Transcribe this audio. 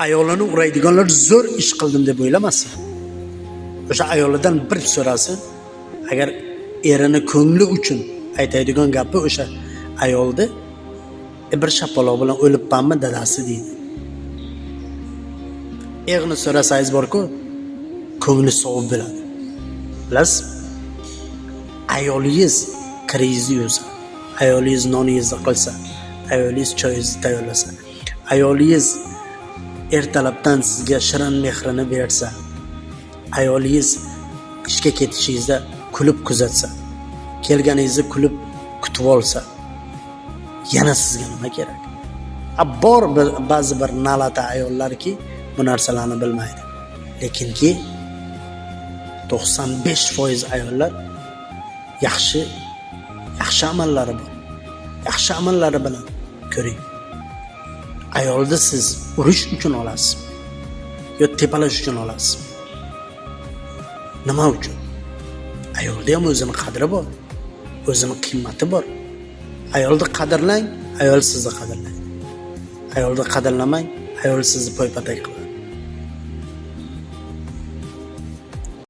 Ayolini uraydiganlar zo'r ish qildim deb o'ylamasin. O'sha ayolidan bir so'rasin, agar erini ko'ngli uchun aytadigan gapi o'sha ayolni bir shapaloq bilan o'libmanmi dadasi deydi. Erini so'rasangiz borku, ko'ngli sovib bo'ladi. Bilasiz? Ayolingiz krizni yursa, ayolingiz noningizni qilsa, ayolingiz choyingizni tayyorlasa, ayolingiz ertalabdan sizga shirin mehrini bersa, ayolingiz ishga ketishingizda kulib kuzatsa, kelganingizni kulib kutib olsa, yana sizga nima kerak? Bor ba'zi bir nalata ayollarki bu narsalarni bilmaydi. Lekinki 95% ayollar yaxshi amallari bor. Yaxshi amallari bilan ko'ring. Ayolni siz urish uchun olasiz yo tepalash uchun olasiz? Nima uchun? Ayolda ham o'zini qadri bor, o'zini qiymati bor. Ayolni qadrlang, ayol sizni qadrlaydi. Ayolni qadrlamang, ayol sizni poypatak qiladi.